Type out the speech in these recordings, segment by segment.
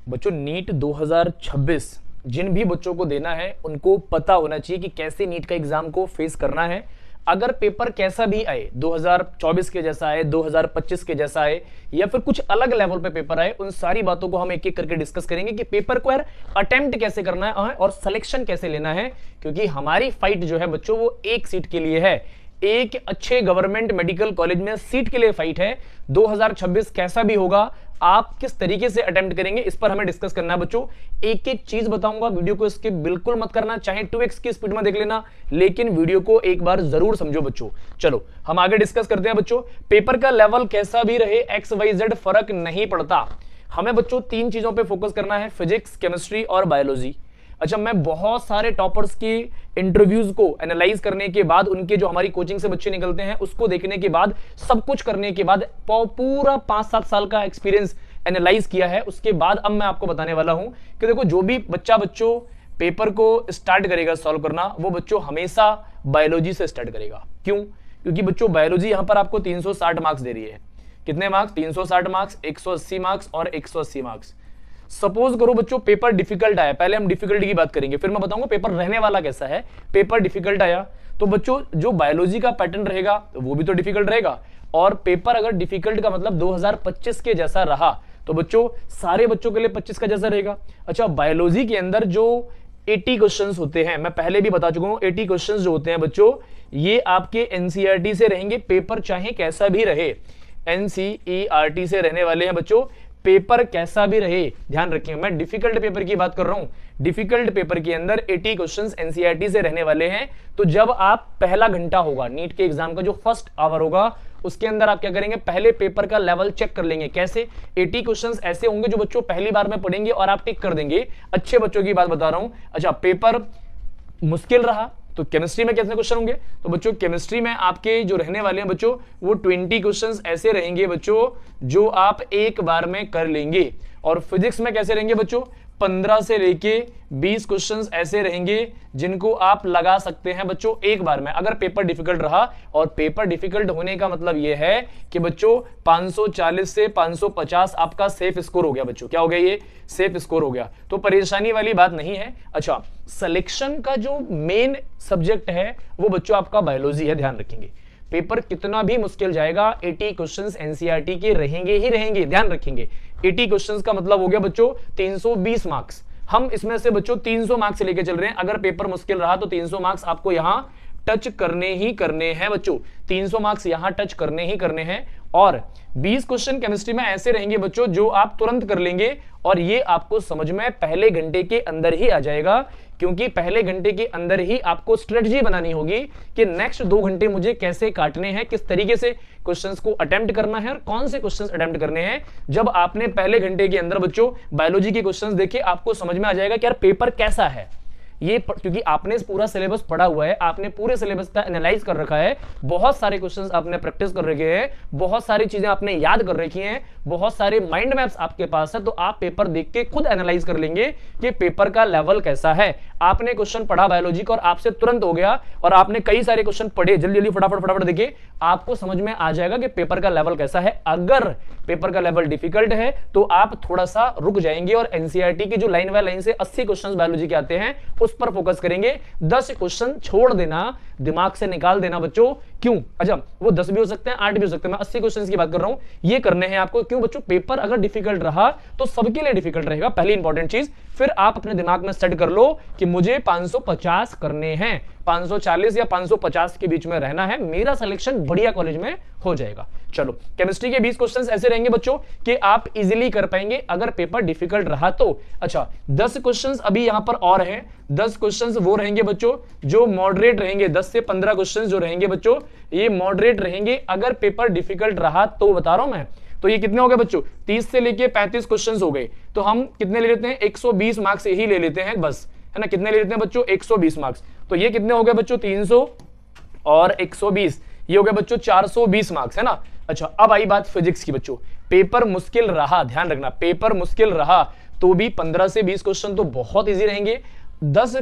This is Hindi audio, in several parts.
बच्चों नीट 2026 जिन भी बच्चों को देना है उनको पता होना चाहिए कि कैसे नीट का एग्जाम को फेस करना है। अगर पेपर कैसा भी आए, 2024 के जैसा आए, 2025 के जैसा आए, या फिर कुछ अलग लेवल पे पेपर आए, उन सारी बातों को हम एक एक करके डिस्कस करेंगे कि पेपर को यार अटेम्प्ट कैसे करना है और सिलेक्शन कैसे लेना है। क्योंकि हमारी फाइट जो है बच्चों वो एक सीट के लिए है, एक अच्छे गवर्नमेंट मेडिकल कॉलेज में सीट के लिए फाइट है। 2026 कैसा भी होगा, आप किस तरीके से अटेम्प्ट करेंगे इस पर हमें डिस्कस करना है बच्चों। एक एक चीज बताऊंगा, वीडियो को स्किप बिल्कुल मत करना, चाहे 2x की स्पीड में देख लेना, लेकिन वीडियो को एक बार जरूर समझो बच्चों। चलो हम आगे डिस्कस करते हैं बच्चों। पेपर का लेवल कैसा भी रहे, XYZ फर्क नहीं पड़ता। हमें बच्चों तीन चीजों पर फोकस करना है, फिजिक्स, केमिस्ट्री और बायोलॉजी। अच्छा, मैं बहुत सारे टॉपर्स की इंटरव्यूज को एनालाइज करने के बाद, उनके जो हमारी कोचिंग से बच्चे निकलते हैं उसको देखने के बाद, सब कुछ करने के बाद, पूरा 5-7 साल का एक्सपीरियंस एनालाइज किया है, उसके बाद अब मैं आपको बताने वाला हूं कि देखो जो भी बच्चों पेपर को स्टार्ट करेगा सॉल्व करना, वो बच्चों हमेशा बायोलॉजी से स्टार्ट करेगा। क्यों? क्योंकि बच्चों बायोलॉजी यहां पर आपको 360 मार्क्स दे रही है। कितने मार्क्स? 360 मार्क्स, 180 मार्क्स और 180 मार्क्स। सपोज करो बच्चों पेपर डिफिकल्ट आया, पहले हम डिफिकल्टी की बात करेंगे, फिर मैं बताऊंगा पेपर रहने वाला कैसा है। पेपर डिफिकल्ट आया तो बच्चों जो बायोलॉजी का पैटर्न रहेगा वो भी तो डिफिकल्ट रहेगा, और पेपर अगर डिफिकल्ट का मतलब 2025 के जैसा रहा तो बच्चों सारे बच्चों के लिए 25 का जैसा रहेगा। अच्छा, बायोलॉजी के अंदर जो 80 क्वेश्चंस होते हैं, मैं पहले भी बता चुका हूं, 80 क्वेश्चंस जो होते हैं बच्चों ये आपके एनसीईआरटी से रहेंगे, पेपर चाहे कैसा भी रहे एनसीईआरटी से रहने वाले हैं बच्चों, पेपर कैसा भी रहे। ध्यान रखिए, मैं डिफिकल्ट पेपर की बात कर रहा हूं। डिफिकल्ट पेपर के अंदर 80 क्वेश्चंस एनसीईआरटी से रहने वाले हैं। तो जब आप पहला घंटा होगा नीट के एग्जाम का, जो फर्स्ट आवर होगा, उसके अंदर आप क्या करेंगे, पहले पेपर का लेवल चेक कर लेंगे। कैसे? 80 क्वेश्चंस ऐसे होंगे जो बच्चों पहली बार में पढ़ेंगे और आप टिक कर देंगे। अच्छे बच्चों की बात बता रहा हूं। अच्छा, पेपर मुश्किल रहा तो केमिस्ट्री में कितने क्वेश्चन होंगे? तो बच्चों केमिस्ट्री में आपके जो रहने वाले हैं बच्चों वो 20 क्वेश्चंस ऐसे रहेंगे बच्चों जो आप एक बार में कर लेंगे। और फिजिक्स में कैसे रहेंगे बच्चों? 15 से लेके 20 क्वेश्चंस ऐसे रहेंगे जिनको आप लगा सकते हैं बच्चों एक बार में, अगर पेपर डिफिकल्ट रहा। और पेपर डिफिकल्ट होने का मतलब यह है कि बच्चों 540 से 550 आपका सेफ स्कोर हो गया बच्चों। क्या हो गया? ये सेफ स्कोर हो गया, तो परेशानी वाली बात नहीं है। अच्छा, सिलेक्शन का जो मेन सब्जेक्ट है वो बच्चों आपका बायोलॉजी है। ध्यान रखेंगे, पेपर कितना भी मुश्किल जाएगा, 80 क्वेश्चंस एनसीईआरटी के रहेंगे ही रहेंगे। ध्यान रखेंगे, 80 क्वेश्चंस का मतलब हो गया बच्चों 320 मार्क्स। हम इसमें से बच्चों 300 मार्क्स से लेके चल रहे हैं। अगर पेपर मुश्किल रहा तो 300 मार्क्स आपको यहां टच करने ही करने हैं बच्चों, 300 मार्क्स यहां टच करने ही करने हैं। और 20 क्वेश्चन केमिस्ट्री में ऐसे रहेंगे बच्चों जो आप तुरंत कर लेंगे, और ये आपको समझ में पहले घंटे के अंदर ही आ जाएगा। क्योंकि पहले घंटे के अंदर ही आपको स्ट्रेटजी बनानी होगी कि नेक्स्ट 2 घंटे मुझे कैसे काटने हैं, किस तरीके से क्वेश्चंस को अटेम्प्ट करना है और कौन से क्वेश्चंस अटेम्प्ट करने हैं। जब आपने पहले घंटे के अंदर बच्चों बायोलॉजी के क्वेश्चंस देखे, आपको समझ में आ जाएगा कि यार पेपर कैसा है ये, क्योंकि आपने पूरा सिलेबस पढ़ा हुआ है, आपने पूरे सिलेबस का एनालाइज कर रखा है, बहुत सारे क्वेश्चंस आपने प्रैक्टिस कर रखे हैं, बहुत सारी चीजें आपने याद कर रखी हैं, बहुत सारे माइंड मैप्स आपके पास है। तो आप पेपर देख के खुद एनालाइज कर लेंगे कि पेपर का लेवल कैसा है। आपने क्वेश्चन पढ़ा बायोलॉजी का और आपसे तुरंत हो गया, और आपने कई सारे क्वेश्चन पढ़े जल्दी जल्दी फटाफट देखे, आपको समझ में आ जाएगा कि पेपर का लेवल कैसा है। अगर पेपर का लेवल डिफिकल्ट है तो आप थोड़ा सा रुक जाएंगे और एनसीईआरटी की जो लाइन बाय लाइन से 80 क्वेश्चन बायोलॉजी के आते हैं उस पर फोकस करेंगे। 10 क्वेश्चन छोड़ देना, दिमाग से निकाल देना बच्चों। क्यों? अच्छा, वो 10 भी हो सकते हैं, 8 भी हो सकते हैं, मैं 80 क्वेश्चन की बात कर रहा हूं, ये करने हैं आपको। क्यों बच्चों? पेपर अगर डिफिकल्ट रहा तो सबके लिए डिफिकल्ट रहेगा, पहली इंपॉर्टेंट चीज। फिर आप अपने दिमाग में सेट कर लो कि मुझे 550 करने हैं, 540 या 550 के बीच में रहना है, मेरा सिलेक्शन बढ़िया कॉलेज में हो जाएगा। चलो, केमिस्ट्री के 20 क्वेश्चंस ऐसे रहेंगे बच्चों कि आप इजीली कर पाएंगे अगर पेपर डिफिकल्ट रहा तो। अच्छा, 10 क्वेश्चंस अभी यहां पर और हैं, 10 क्वेश्चंस वो रहेंगे बच्चों जो मॉडरेट रहेंगे। 10 से 15 क्वेश्चंस जो रहेंगे बच्चों ये मॉडरेट रहेंगे अगर पेपर डिफिकल्ट रहा तो। बता रहा हूं मैं, तो ये कितने हो गए बच्चों? 30 से लेके 35 क्वेश्चंस हो गए। तो हम कितने ले लेते हैं? 120 मार्क्स ही ले लेते हैं बस, है ना। कितने ले लेते हैं बच्चों? 120 मार्क्स। तो ये कितने हो गए बच्चों? 300 और 120, ये हो गए बच्चों 420 मार्क्स, है ना। अच्छा, अब आई बात फिजिक्स की बच्चों। पेपर मुश्किल रहा, ध्यान रखना, पेपर मुश्किल रहा तो भी 15 से 20 क्वेश्चन तो बहुत इजी रहेंगे। 10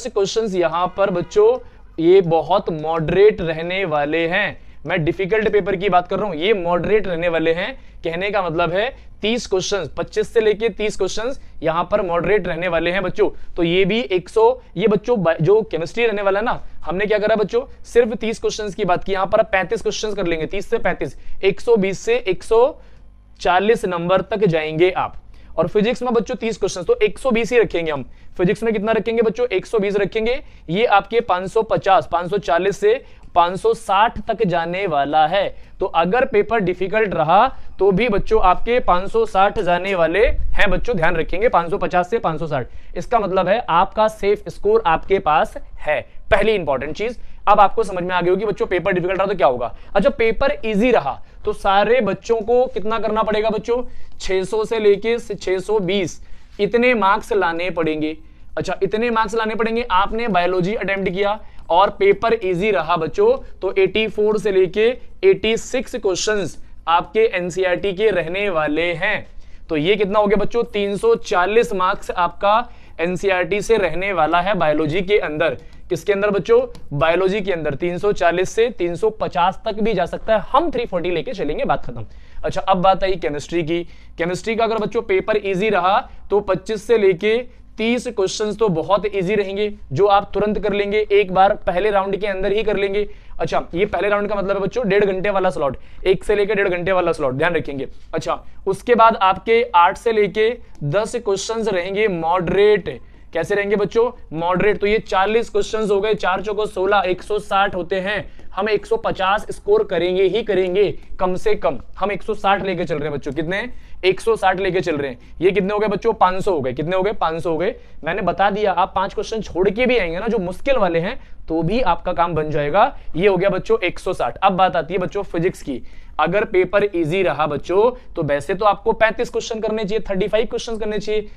क्वेश्चंस यहां पर बच्चों ये बहुत मॉडरेट रहने वाले हैं। मैं डिफिकल्ट पेपर की बात कर रहा हूं, ये मॉडरेट रहने वाले हैं। कहने का मतलब है 30 क्वेश्चंस, 25 से लेके 30 क्वेश्चंस यहां पर मॉडरेट रहने वाले हैं बच्चों। तो ये भी 100, ये बच्चों जो केमिस्ट्री रहने वाला है ना, हमने क्या करा बच्चों, सिर्फ 30 क्वेश्चंस की बात की। यहां पर 35 क्वेश्चंस कर लेंगे, 30 से 35, 120 से 140 नंबर तक जाएंगे आप। और फिजिक्स में बच्चों 30 क्वेश्चन, तो 120 ही रखेंगे हम। फिजिक्स में कितना रखेंगे बच्चों, 120 रखेंगे। ये आपके 550, 540 से 560 तक जाने वाला है। तो अगर पेपर डिफिकल्ट रहा तो भी बच्चों आपके 560 जाने वाले हैं बच्चों, ध्यान रखेंगे 550 से 560। इसका मतलब है आपका सेफ स्कोर आपके पास है। पहली इंपॉर्टेंट चीज अब आपको समझ में आ गई होगी बच्चों, पेपर डिफिकल्ट रहा तो क्या होगा। अच्छा, पेपर इजी रहा तो सारे बच्चों को कितना करना पड़ेगा बच्चों, 600 से लेके 620 इतने मार्क्स लाने पड़ेंगे। अच्छा, इतने मार्क्स लाने पड़ेंगे। आपने बायोलॉजी अटेम्प्ट किया और पेपर इजी रहा बच्चों, तो 84 से लेके 86 क्वेश्चंस आपके एनसीईआरटी के रहने वाले हैं। तो ये कितना हो गया बच्चों, 340 मार्क्स आपका एनसीईआरटी से रहने वाला है बायोलॉजी के अंदर। किसके अंदर बच्चों, बायोलॉजी के अंदर। 340 से 350 तक भी जा सकता है, हम 340 लेके चलेंगे, बात खत्म। अच्छा, अब बात आई केमिस्ट्री की। केमिस्ट्री का अगर बच्चों पेपर इजी रहा तो 25 से लेके 30 क्वेश्चंस तो बहुत इजी रहेंगे, जो आप तुरंत कर लेंगे, एक बार पहले राउंड के अंदर ही कर लेंगे। अच्छा, ये पहले राउंड का मतलब है बच्चों 1.5 घंटे वाला स्लॉट, 1 से लेकर 1.5 घंटे वाला स्लॉट, ध्यान रखेंगे। अच्छा, उसके बाद आपके 8 से लेके 10 क्वेश्चंस रहेंगे मॉडरेट। कैसे रहेंगे बच्चों, मॉडरेट। तो ये 40 क्वेश्चंस हो गए, 4 चौको 16, 160 होते हैं। हम 150 स्कोर करेंगे ही करेंगे, कम से कम हम 160 लेके चल रहे हैं बच्चों। कितने, 160 लेके चल रहे हैं। ये कितने हो गए बच्चों, 500 हो गए। कितने हो गए, 500 हो गए। मैंने बता दिया, आप 5 क्वेश्चन छोड़ के भी आएंगे ना जो मुश्किल वाले हैं, तो भी आपका काम बन जाएगा। ये हो गया बच्चों 160। अब बात आती है बच्चों फिजिक्स की। अगर पेपर इजी रहा बच्चों तो वैसे तो आपको 35 क्वेश्चन करने चाहिए, 35 क्वेश्चन करने चाहिए।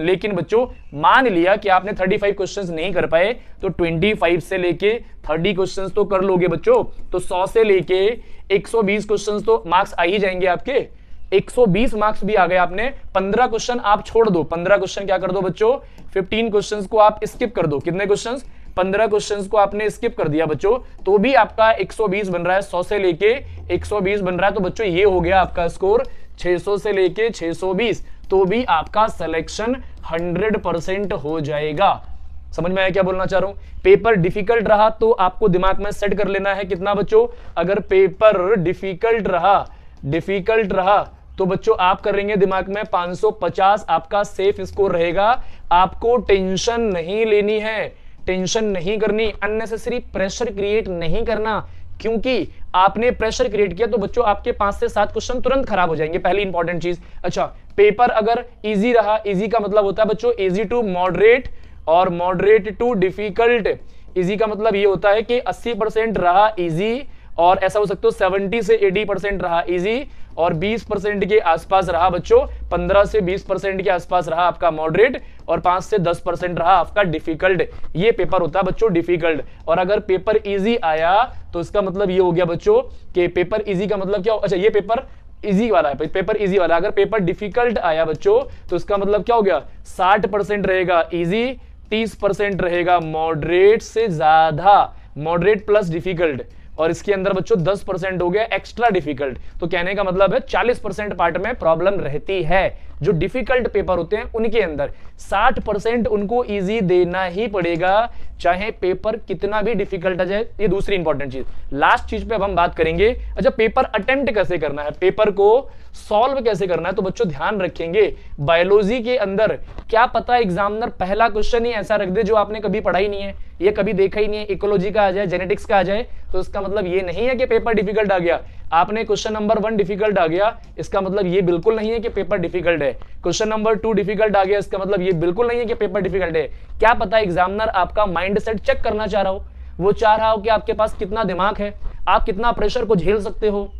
लेकिन बच्चों मान लिया कि आपने 35 क्वेश्चंस नहीं कर पाए, तो 25 से लेके 30 क्वेश्चंस तो कर लोगे बच्चों। तो 100 से लेके 120 क्वेश्चंस तो मार्क्स आ ही जाएंगे आपके। 120 मार्क्स भी आ गए। आपने 15 क्वेश्चन आप छोड़ दो, 15 क्वेश्चन क्या कर दो बच्चों, 15 क्वेश्चंस को आप स्किप कर दो। कितने क्वेश्चंस, 15 क्वेश्चंस को आपने स्किप कर दिया बच्चों, तो भी आपका 120 बन रहा है। 100 से लेके 120 बन रहा है, तो बच्चों ये हो गया आपका स्कोर 600 से लेके 620, तो भी आपका सिलेक्शन 100% हो जाएगा। समझ में आया क्या बोलना चाह रहा हूं। पेपर डिफिकल्ट रहा तो आपको दिमाग में सेट कर लेना है कितना बच्चों, अगर पेपर डिफिकल्ट रहा तो बच्चों आप करेंगे दिमाग में 550 आपका सेफ स्कोर रहेगा। आपको टेंशन नहीं लेनी है, टेंशन नहीं करनी, अननेसेसरी प्रेशर क्रिएट नहीं करना, क्योंकि आपने प्रेशर क्रिएट किया तो बच्चों आपके 5 से 7 क्वेश्चन तुरंत खराब हो जाएंगे। पहली इंपॉर्टेंट चीज। अच्छा, पेपर अगर इजी रहा, इजी का मतलब होता है बच्चों इजी टू मॉडरेट और मॉडरेट टू डिफिकल्ट। इजी का मतलब ये होता है कि 80% रहा इजी, और ऐसा हो सकता है 70 से 80% रहा इजी, और 20% के आसपास रहा बच्चों, 15 से 20% के आसपास रहा आपका मॉडरेट, और 5 से 10% रहा आपका डिफिकल्ट। ये पेपर होता है बच्चों डिफिकल्ट। और अगर पेपर इजी आया तो इसका मतलब ये हो गया बच्चों कि पेपर इजी का मतलब क्या हो, अच्छा ये पेपर इजी वाला है, पेपर इजी वाला। अगर पेपर डिफिकल्ट आया बच्चों तो इसका मतलब क्या हो गया, 60% रहेगा इजी, 30% रहेगा मॉडरेट से ज्यादा, मॉडरेट प्लस डिफिकल्ट, और इसके अंदर बच्चों 10% हो गया एक्स्ट्रा डिफिकल्ट। तो कहने का मतलब है 40% पार्ट में प्रॉब्लम रहती है। जो डिफिकल्ट पेपर होते हैं उनके अंदर 60% उनको इजी देना ही पड़ेगा, चाहे पेपर कितना भी डिफिकल्ट आ जाए। ये दूसरी इंपॉर्टेंट चीज। लास्ट चीज पे अब हम बात करेंगे, अच्छा पेपर अटेम्प्ट कैसे करना है, पेपर को सॉल्व कैसे करना है। तो बच्चों ध्यान रखेंगे, बायोलॉजी के अंदर क्या पता एग्जामिनर पहला क्वेश्चन ही ऐसा रख दे जो आपने कभी पढ़ा ही नहीं है, ये कभी देखा ही नहीं है, इकोलॉजी का आ जाए, जेनेटिक्स का आ जाए, तो इसका मतलब ये नहीं है कि पेपर डिफिकल्ट आ गया। आपने क्वेश्चन नंबर 1 डिफिकल्ट आ गया, इसका मतलब ये बिल्कुल नहीं है कि पेपर डिफिकल्ट है। क्वेश्चन नंबर 2 डिफिकल्ट आ गया, इसका मतलब ये बिल्कुल नहीं है कि पेपर डिफिकल्ट है। क्या पता एग्जामिनर आपका माइंड सेट चेक करना चाह रहा हो, वो चाह रहा हो कि आपके पास कितना दिमाग है, आप कितना प्रेशर को झेल सकते हो,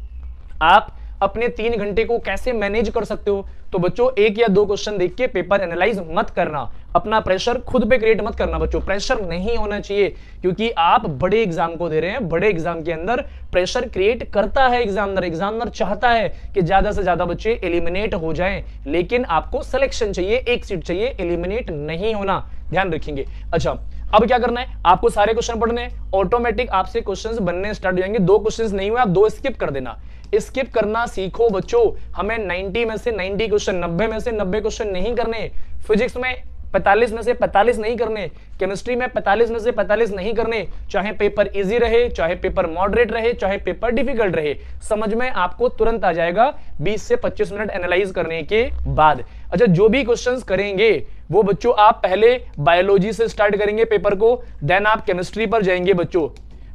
आप अपने 3 घंटे को कैसे मैनेज कर सकते हो। तो बच्चों 1 या 2 क्वेश्चन देख के पेपर एनालाइज मत करना, अपना प्रेशर खुद पे क्रिएट मत करना बच्चों, प्रेशर नहीं होना चाहिए, क्योंकि आप बड़े एग्जाम को दे रहे हैं। बड़े एग्जाम के अंदर प्रेशर क्रिएट करता है एग्जामिनर चाहता है कि ज्यादा से ज्यादा बच्चे एलिमिनेट हो जाएं, लेकिन आपको सिलेक्शन चाहिए, 1 सीट चाहिए, एलिमिनेट नहीं होना, ध्यान रखेंगे। अच्छा अब क्या करना है, आपको सारे क्वेश्चन पढ़ने हैं, ऑटोमेटिक आपसे क्वेश्चंस बनने स्टार्ट हो जाएंगे। 2 क्वेश्चंस नहीं हुए आप 2 स्किप कर देना। स्किप करना सीखो बच्चों। हमें 90 में से 90 क्वेश्चन, 90 में से 90 क्वेश्चन नहीं करने, फिजिक्स में 45 में से 45 नहीं करने, केमिस्ट्री में 45 में से 45 नहीं करने, चाहे पेपर इजी रहे, चाहे पेपर मॉडरेट रहे, चाहे पेपर डिफिकल्ट रहे। समझ में आपको तुरंत आ जाएगा 20 से 25 मिनट एनालाइज करने के बाद। अच्छा, जो भी क्वेश्चंस करेंगे वो बच्चों आप पहले बायोलॉजी से स्टार्ट करेंगे पेपर को, देन आप केमिस्ट्री पर जाएंगे बच्चों,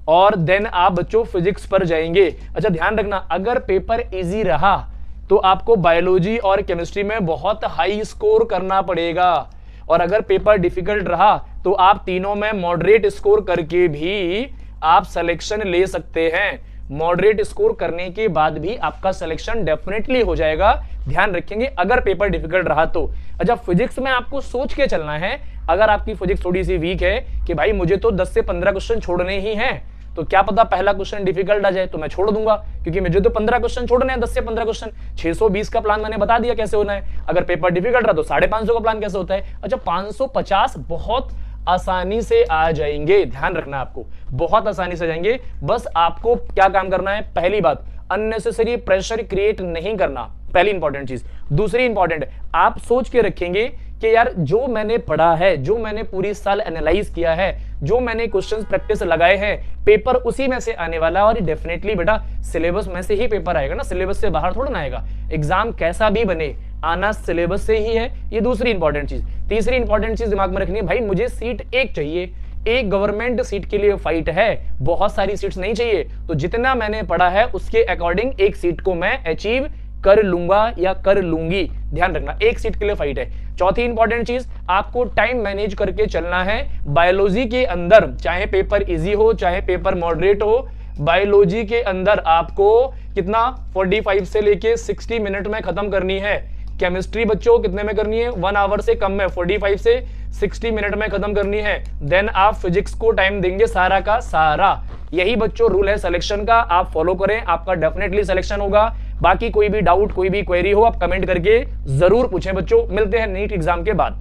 और देन आप बच्चों फिजिक्स पर जाएंगे। अच्छा, ध्यान रखना, अगर पेपर इजी रहा तो आपको बायोलॉजी और केमिस्ट्री में बहुत हाई स्कोर करना पड़ेगा, और अगर पेपर डिफिकल्ट रहा तो आप तीनों में मॉडरेट स्कोर करके भी आप सिलेक्शन ले सकते हैं। मॉडरेट स्कोर करने के बाद भी आपका सिलेक्शन डेफिनेटली हो जाएगा, ध्यान रखेंगे अगर पेपर डिफिकल्ट रहा तो। अच्छा, फिजिक्स में आपको सोच के चलना है। अगर आपकी फिजिक्स थोड़ी सी वीक है कि भाई मुझे तो 10 से 15 क्वेश्चन छोड़ने ही हैं, तो क्या पता पहला क्वेश्चन डिफिकल्ट आ जाए तो मैं छोड़ दूंगा, क्योंकि मुझे तो 15 क्वेश्चन छोड़ने हैं, 10 से 15 क्वेश्चन। 620 का प्लान मैंने बता दिया कैसे होना है। अगर पेपर डिफिकल्ट रहा तो 550 का प्लान कैसे होता है। अच्छा, 550 बहुत आसानी से आ जाएंगे, ध्यान रखना आपको, बहुत आसानी से जाएंगे। बस आपको क्या काम करना है, पहली बात अननेसेसरी प्रेशर क्रिएट नहीं करना, पहली इंपॉर्टेंट चीज। दूसरी इंपॉर्टेंट, आप सोच के रखेंगे कि यार जो मैंने पढ़ा है, जो मैंने पूरी साल एनालाइज किया है, जो मैंने क्वेश्चंस प्रैक्टिस लगाए हैं, पेपर उसी में से आने वाला है। और डेफिनेटली बेटा सिलेबस में से ही पेपर आएगा ना, सिलेबस से बाहर थोड़ा ना आएगा। एग्जाम कैसा भी बने, आना सिलेबस से ही है, ये दूसरी इंपॉर्टेंट चीज। तीसरी इंपॉर्टेंट चीज दिमाग में रखनी है, भाई मुझे सीट एक चाहिए, एक गवर्नमेंट सीट के लिए फाइट है, बहुत सारी सीट्स नहीं चाहिए। तो जितना मैंने पढ़ा है उसके अकॉर्डिंग एक सीट को मैं अचीव कर लूंगा या कर लूंगी, ध्यान रखना, एक सीट के लिए फाइट है। चौथी इंपॉर्टेंट चीज, आपको टाइम मैनेज करके चलना है। बायोलॉजी के अंदर चाहे पेपर इजी हो चाहे पेपर मॉडरेट हो, बायोलॉजी के अंदर आपको कितना 45 से लेके 60 मिनट में खत्म करनी है। केमिस्ट्री बच्चों कितने में करनी है, 1 आवर से कम में, 45 से 60 मिनट में खत्म करनी है। देन आप फिजिक्स को टाइम देंगे सारा का सारा। यही बच्चों रूल है सिलेक्शन का, आप फॉलो करें, आपका डेफिनेटली सिलेक्शन होगा। बाकी कोई भी डाउट, कोई भी क्वेरी हो, आप कमेंट करके जरूर पूछें बच्चों। मिलते हैं नीट एग्जाम के बाद।